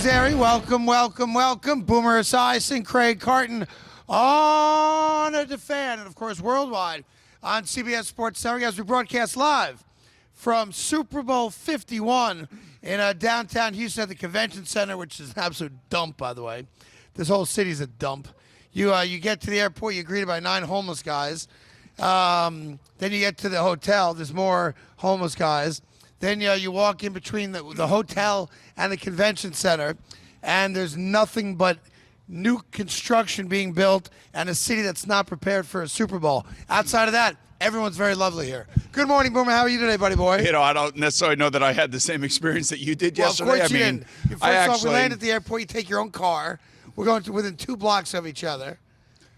Zary. Welcome, welcome, welcome. Boomer Esiason, Craig Carton on a fan, and of course worldwide on CBS Sports Network as we broadcast live from Super Bowl 51 in downtown Houston at the Convention Center, which is an absolute dump, by the way. This whole city's a dump. You get to the airport, you're greeted by 9 homeless guys. Then you get to the hotel, there's more homeless guys. Then you walk in between the hotel and the convention center, and there's nothing but new construction being built and a city that's not prepared for a Super Bowl. Outside of that, everyone's very lovely here. Good morning, Boomer. How are you today, buddy boy? You know, I don't necessarily know that I had the same experience that you did yesterday. Of course you didn't. First off, we land at the airport, you take your own car. We're going to within 2 blocks of each other.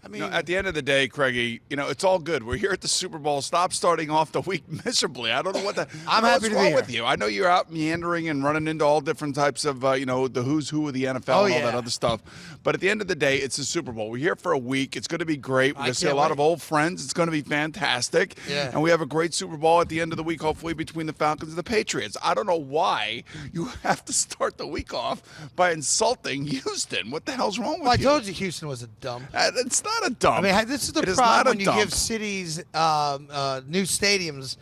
I mean, at the end of the day, Craigie, it's all good. We're here at the Super Bowl. Stop starting off the week miserably. I don't know what the I'm happy to be here with you. I know you're out meandering and running into all different types of, the who's who of the NFL and all that other stuff. But at the end of the day, it's the Super Bowl. We're here for a week. It's going to be great. We're going to see a lot of old friends. It's going to be fantastic. Yeah. And we have a great Super Bowl at the end of the week, hopefully, between the Falcons and the Patriots. I don't know why you have to start the week off by insulting Houston. What the hell's wrong with you? I told you Houston was a dump. It's not a dump. I mean, this is the problem when you give cities new stadiums,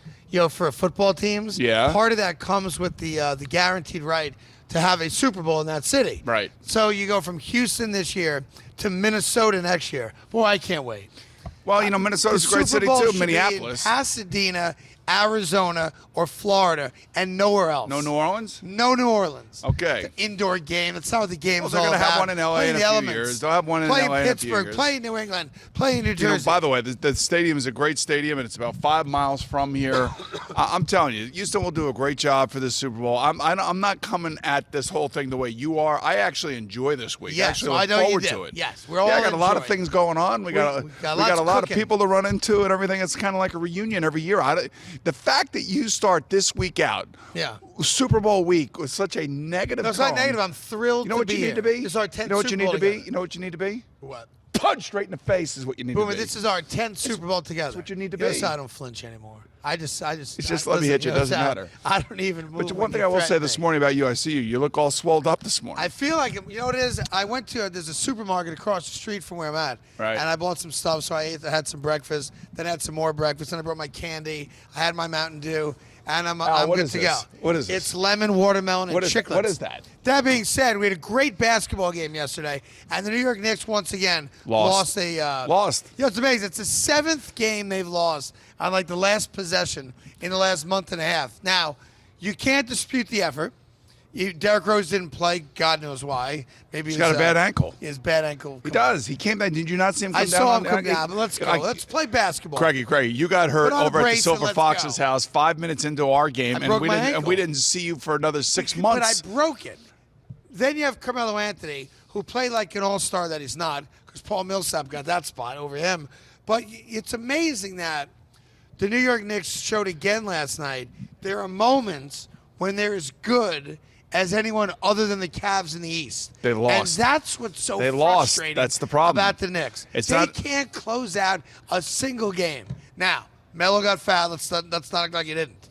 for football teams. Yeah. Part of that comes with the guaranteed right to have a Super Bowl in that city. Right. So you go from Houston this year to Minnesota next year. Boy, I can't wait. Well, Minnesota's a great city too. Minneapolis, Pasadena, Arizona, or Florida, and nowhere else. No New Orleans? No New Orleans. Okay. It's an indoor game. That's not what the game is all they're about. They're going to have one in L.A. in a few years. They'll have one in L.A. in a few years. Play Pittsburgh, play New England, play New Jersey. By the way, the stadium is a great stadium, and it's about 5 miles from here. I'm telling you, Houston will do a great job for this Super Bowl. I'm not coming at this whole thing the way you are. I actually enjoy this week. Yes, I actually look forward to it. Yes, we're all I got a lot of things going on. We got a lot of people to run into and everything. It's kind of like a reunion every year. The fact that you start this week out, Super Bowl week, with such a negative tone. It's not negative. I'm thrilled to be here. You know what you need to be? This is our 10th You know what you need to be? together. You know what you need to be? What? Punch straight in the face is what you need Boomer, to be. this is our 10th Super Bowl together. That's what you need to be. Yes, I don't flinch anymore. It's just let me hit you. It doesn't matter. I don't even move. But one thing I will say this morning about you, I see you. You look all swelled up this morning. I feel like, you know what it is? I went to, there's a supermarket across the street from where I'm at. Right. And I bought some stuff, so I had some breakfast, then I had some more breakfast, then I brought my candy, I had my Mountain Dew, and I'm good to go. What is this? It's lemon, watermelon, and chiclets. What is that? That being said, we had a great basketball game yesterday, and the New York Knicks once again lost. It's amazing. It's the 7th game they've lost on like the last possession in the last month and a half. Now, you can't dispute the effort. Derrick Rose didn't play. God knows why. Maybe he's got a bad ankle. His bad ankle. He does. He came down. Did you not see him come down? I saw him come down, but let's go. Let's play basketball. Craigie, you got hurt over at the Silver Fox's house 5 minutes into our game, and we didn't see you for another 6 months. But I broke it. Then you have Carmelo Anthony, who played like an all-star that he's not, because Paul Millsap got that spot over him. But it's amazing that the New York Knicks showed again last night. There are moments when they're as good as anyone other than the Cavs in the East. They lost. And that's what's so frustrating That's the problem. about the Knicks. They can't close out a single game. Now, Melo got fouled. Let's not act like he didn't.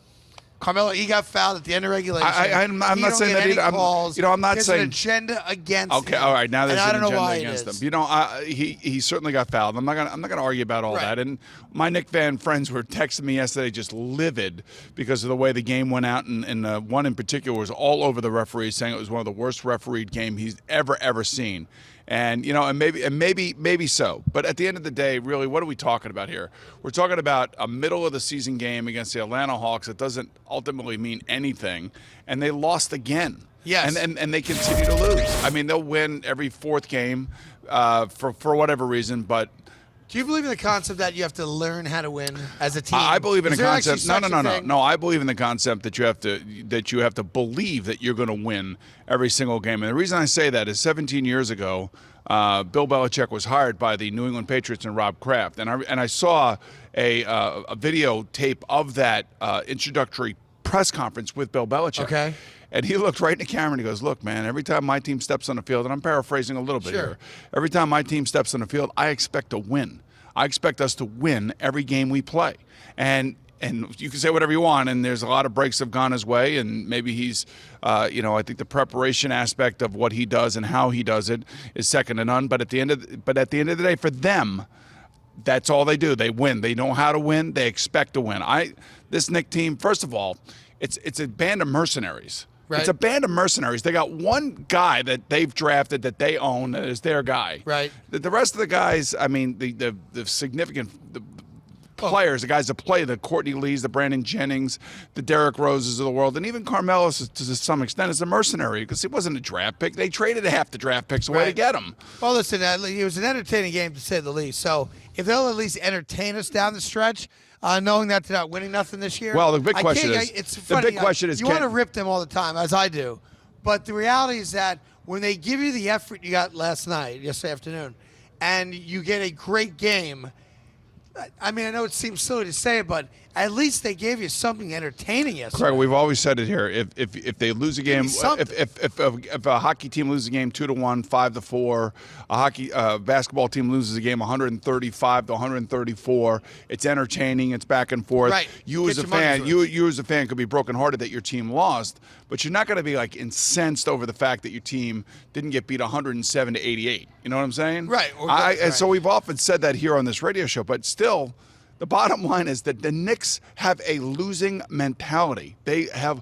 Carmelo, he got fouled at the end of regulation. I'm not saying that either. I'm not There's saying an agenda against him. Okay, all right. Now there's an agenda against him. He certainly got fouled. I'm not gonna argue about all that. And my Knicks fan friends were texting me yesterday, just livid because of the way the game went out. And one in particular was all over the referee, saying it was one of the worst refereed games he's ever seen. And maybe so. But at the end of the day, really, what are we talking about here? We're talking about a middle of the season game against the Atlanta Hawks that doesn't ultimately mean anything, and they lost again. Yes. And they continue to lose. I mean, they'll win every 4th game for whatever reason, but. Do you believe in the concept that you have to learn how to win as a team? I believe in the concept. No. No, I believe in the concept that you have to believe that you're going to win every single game. And the reason I say that is 17 years ago, Bill Belichick was hired by the New England Patriots and Rob Kraft, and I saw a videotape of that introductory press conference with Bill Belichick. Okay. And he looked right in the camera and he goes, "Look, man, every time my team steps on the field," and I'm paraphrasing a little bit here, every time my team steps on the field, I expect to win. I expect us to win every game we play. And and you can say whatever you want, and there's a lot of breaks have gone his way, and maybe he's, I think the preparation aspect of what he does and how he does it is second to none. But at the end of the day, for them, that's all they do. They win. They know how to win. They expect to win. This Knicks team, first of all, it's a band of mercenaries. Right. It's a band of mercenaries. They got one guy that they've drafted that they own that is their guy. Right. The rest of the guys, I mean, the significant players, the guys that play, the Courtney Lees, the Brandon Jennings, the Derrick Roses of the world, and even Carmelo to some extent is a mercenary because he wasn't a draft pick. They traded half the draft picks away to get him. Well, listen, it was an entertaining game to say the least. So if they'll at least entertain us down the stretch, knowing that they're not winning nothing this year. Well, the big question is, you want to rip them all the time, as I do, but the reality is that when they give you the effort you got yesterday afternoon, and you get a great game. I mean, I know it seems silly to say it, but at least they gave you something entertaining yesterday. Craig, we've always said it here. If they lose a game, if a hockey team loses a game 2-1, 5-4, a basketball team loses a game 135 to 134, it's entertaining. It's back and forth. Right. You as a fan could be brokenhearted that your team lost, but you're not going to be like incensed over the fact that your team didn't get beat 107 to 88. You know what I'm saying? Right. And so we've often said that here on this radio show, but still. The bottom line is that the Knicks have a losing mentality. They have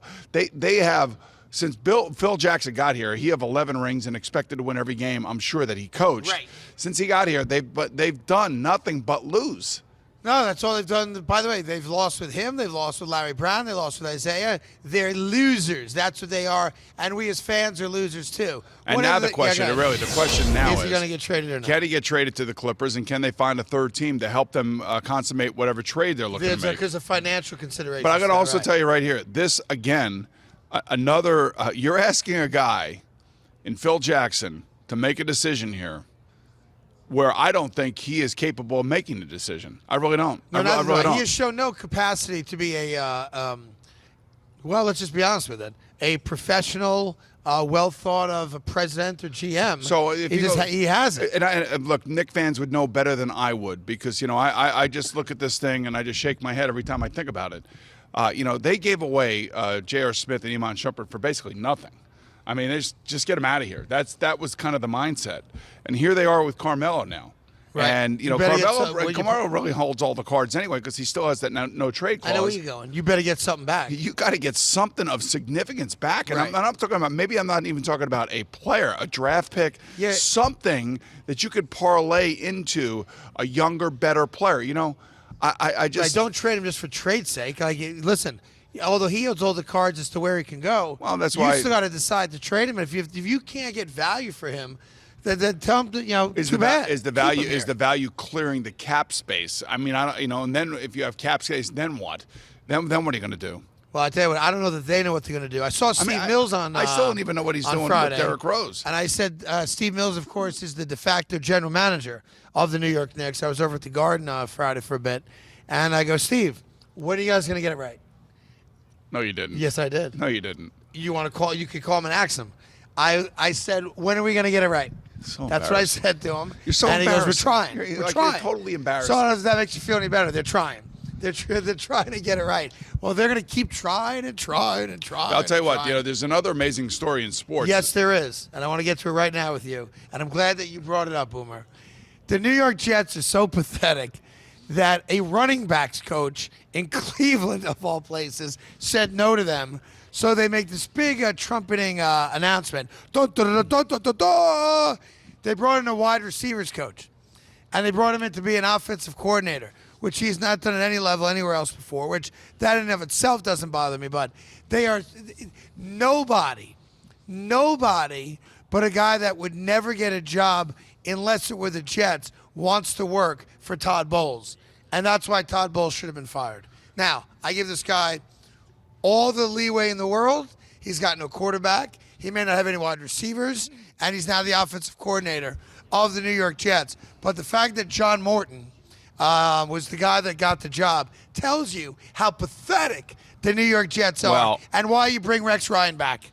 since Phil Jackson got here, he have 11 rings and expected to win every game. I'm sure that he coached. Right. Since he got here, they've done nothing but lose. No, that's all they've done. By the way, they've lost with him. They've lost with Larry Brown. They lost with Isaiah. They're losers. That's what they are. And we as fans are losers too. And now the question now is he going to get traded or not? Can he get traded to the Clippers, and can they find a third team to help them consummate whatever trade they're looking to make? Because of financial considerations. But I'm going to also tell you right here, this, again, another you're asking a guy in Phil Jackson to make a decision here where I don't think he is capable of making the decition. I really don't. I really don't. He has shown no capacity to be well, let's just be honest with it, a professional, well thought of a president or GM. So he hasn't. And look, Knicks fans would know better than I would because, I just look at this thing and I just shake my head every time I think about it. They gave away J.R. Smith and Iman Shumpert for basically nothing. I mean, just get him out of here. That was kind of the mindset. And here they are with Carmelo now. Right. And, Carmelo really holds all the cards anyway because he still has that no trade clause. I know where you're going. You better get something back. You got to get something of significance back. And right. I'm talking about, maybe I'm not even talking about a player, a draft pick, something that you could parlay into a younger, better player. I just... don't trade him just for trade's sake. Listen... Although he holds all the cards as to where he can go, well, that's why you still got to decide to trade him. And if you can't get value for him, then tell him too bad. Is the value clearing the cap space? I mean, and then if you have cap space, then what? Then what are you going to do? Well, I tell you what, I don't know that they know what they're going to do. I saw Steve Mills on. I still don't even know what he's doing Friday, with Derrick Rose. And I said, Steve Mills, of course, is the de facto general manager of the New York Knicks. I was over at the Garden Friday for a bit, and I go, Steve, when are you guys going to get it right? No, you didn't. Yes, I did. No, you didn't. You want to call? You could call him and ask him. I said, when are we going to get it right? So that's what I said to him. You're so and embarrassed. He goes, we're trying. We're trying. You're totally embarrassed. So I don't know if that makes you feel any better. They're trying. They're trying to get it right. Well, they're going to keep trying and trying and trying. I'll tell you what. There's another amazing story in sports. Yes, there is, and I want to get to it right now with you. And I'm glad that you brought it up, Boomer. The New York Jets are so pathetic that a running backs coach in Cleveland, of all places, said no to them. So they make this big trumpeting announcement. Dun, dun, dun, dun, dun, dun. They brought in a wide receivers coach, and they brought him in to be an offensive coordinator, which he's not done at any level anywhere else before, which that in and of itself doesn't bother me. But they are nobody but a guy that would never get a job unless it were the Jets wants to work for Todd Bowles. And that's why Todd Bowles should have been fired. Now, I give this guy all the leeway in the world. He's got no quarterback. He may not have any wide receivers. And he's now the offensive coordinator of the New York Jets. But the fact that John Morton was the guy that got the job tells you how pathetic the New York Jets are and why you bring Rex Ryan back.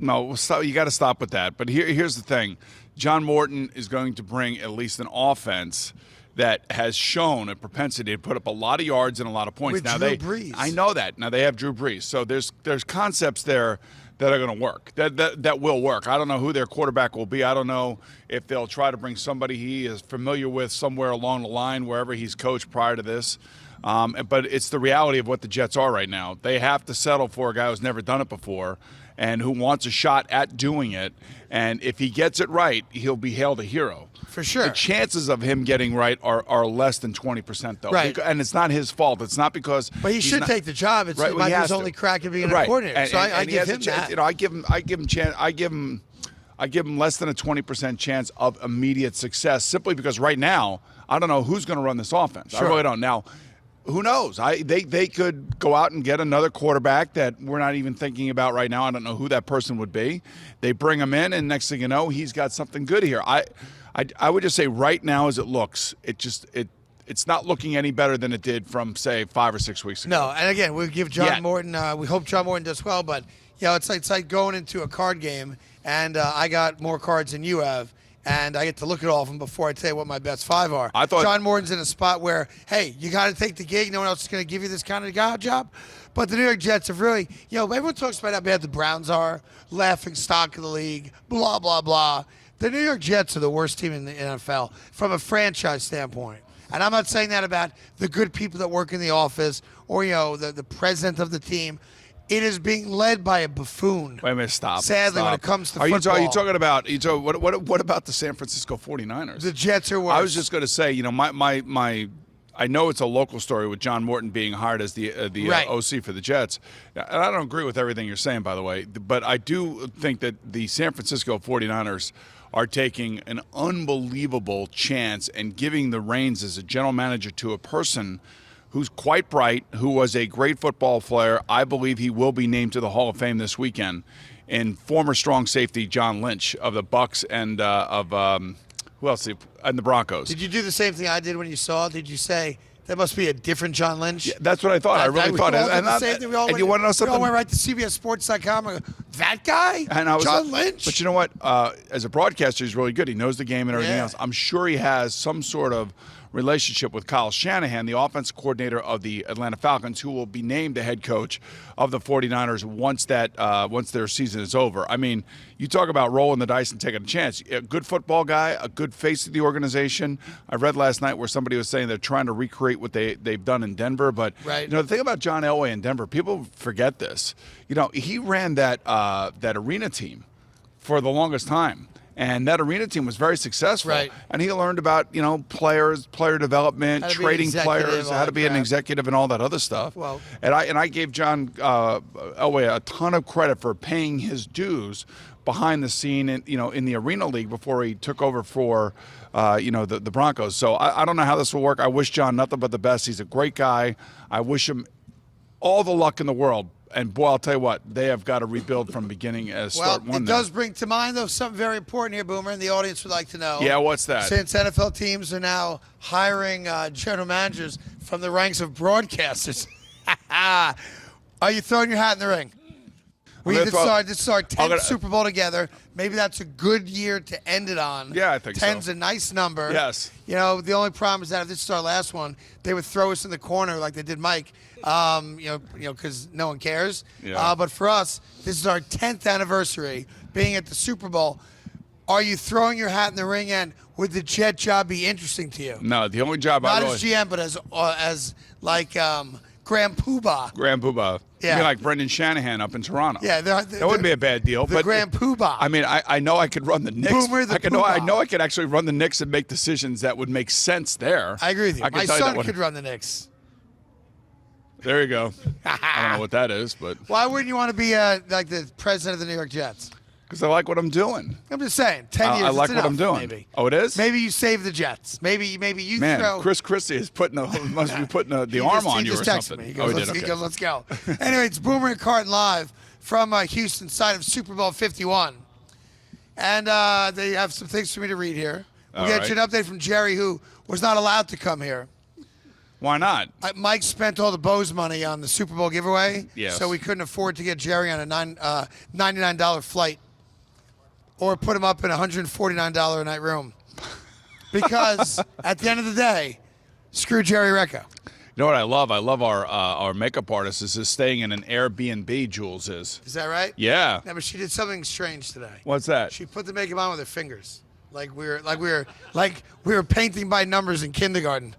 No, you got to stop with that. But here's the thing. John Morton is going to bring at least an offense that has shown a propensity to put up a lot of yards and a lot of points. With Now Drew Brees. I know that. Now they have Drew Brees. So there's concepts there that are going to work, that will work. I don't know who their quarterback will be. I don't know if they'll try to bring somebody he is familiar with somewhere along the line, wherever he's coached prior to this. But it's the reality of what the Jets are right now. They have to settle for a guy who's never done it before and who wants a shot at doing it. And if he gets it right, he'll be hailed a hero. For sure. The chances of him getting right are less than 20%, though. Right. And it's not his fault. It's not because. But he should take the job. It's right, his only crack at being a coordinator. So I give him that. You know, I give him less than a 20% chance of immediate success simply because right now I don't know who's going to run this offense. Sure. I really don't. Now, who knows? They could go out and get another quarterback that we're not even thinking about right now. I don't know who that person would be. They bring him in, and next thing you know, he's got something good here. I would just say right now as it looks, it's not looking any better than it did from, say, 5 or 6 weeks ago. No, and again, we'll give John Morton. We hope John Morton does well, but it's like going into a card game, and I got more cards than you have, and I get to look at all of them before I tell you what my best 5 are. I thought John Morton's in a spot where, hey, you got to take the gig. No one else is going to give you this kind of job. But the New York Jets have really, everyone talks about how bad the Browns are, laughing stock of the league, blah, blah, blah. The New York Jets are the worst team in the NFL from a franchise standpoint. And I'm not saying that about the good people that work in the office or, the president of the team. It is being led by a buffoon. Wait a minute, stop. Sadly, stop. when it comes to football. Are you talking about what about the San Francisco 49ers? The Jets are worse. I was just going to say, I know it's a local story with John Morton being hired as the OC for the Jets. And I don't agree with everything you're saying, by the way, but I do think that the San Francisco 49ers are taking an unbelievable chance and giving the reins as a general manager to a person who's quite bright, who was a great football player. I believe he will be named to the Hall of Fame this weekend, and former strong safety John Lynch of the Bucks and who else? And the Broncos. Did you do the same thing I did when you saw it? Did you say, that must be a different John Lynch? Yeah, that's what I thought. I really thought. And you want to know something? We all went right to CBSSports.com and go, that guy? John Lynch? But you know what? As a broadcaster, he's really good. He knows the game and everything else. I'm sure he has some sort of relationship with Kyle Shanahan, the offensive coordinator of the Atlanta Falcons, who will be named the head coach of the 49ers once their season is over. I mean, you talk about rolling the dice and taking a chance. A good football guy, a good face of the organization. I read last night where somebody was saying they're trying to recreate what they've done in Denver. But the thing about John Elway in Denver, people forget this. He ran that arena team for the longest time. And that arena team was very successful. Right. And he learned about, player development, trading players, how to be an executive and all that other stuff. Well, and I gave John Elway a ton of credit for paying his dues behind the scene in the Arena League before he took over for the Broncos. So I don't know how this will work. I wish John nothing but the best. He's a great guy. I wish him all the luck in the world. And, boy, I'll tell you what, they have got to rebuild from beginning as start one. It does bring to mind, though, something very important here, Boomer, and the audience would like to know. Yeah, what's that? Since NFL teams are now hiring general managers from the ranks of broadcasters, are you throwing your hat in the ring? This is our 10th Super Bowl together. Maybe that's a good year to end it on. Yeah, I think 10's a nice number. Yes. The only problem is that if this is our last one, they would throw us in the corner like they did Mike, because no one cares. Yeah. But for us, this is our 10th anniversary being at the Super Bowl. Are you throwing your hat in the ring, and would the Jet job be interesting to you? No, the only job Not as GM, but as Grand Poobah. Grand Poobah. Yeah. You mean like Brendan Shanahan up in Toronto. Yeah, that wouldn't be a bad deal. The Grand Poobah. I mean, I know I could run the Knicks. Boomer the Poobah. I know I could actually run the Knicks and make decisions that would make sense there. I agree with you. My son could run the Knicks. There you go. I don't know what that is, but why wouldn't you want to be like the president of the New York Jets? Because I like what I'm doing. I'm just saying, 10 years. I like what I'm doing. Maybe. Oh, it is. Maybe you save the Jets. Maybe you Man, throw. Chris Christie is must be putting the arm on you or something. Me. He goes, he goes, let's go. Anyway, it's Boomer and Carton live from Houston, side of Super Bowl 51, and they have some things for me to read here. We'll get you an update from Jerry, who was not allowed to come here. Why not? Mike spent all the Bose money on the Super Bowl giveaway, yes. So we couldn't afford to get Jerry on a $99 flight or put him up in a $149 a night room. because at the end of the day, screw Jerry Recco. You know what I love? I love our makeup artist is staying in an Airbnb. Jules is. Is that right? Yeah. Yeah, but she did something strange today. What's that? She put the makeup on with her fingers, like we were painting by numbers in kindergarten.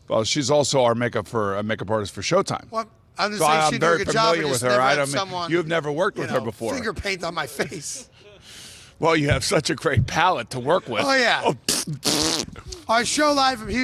Well, she's also our makeup artist for Showtime. Well, I'm just So saying I'm she did a very good job. familiar But with just her. never I had don't someone, you've never worked with her before. Finger paint on my face. Well, you have such a great palette to work with. Oh yeah. Our show live from Houston.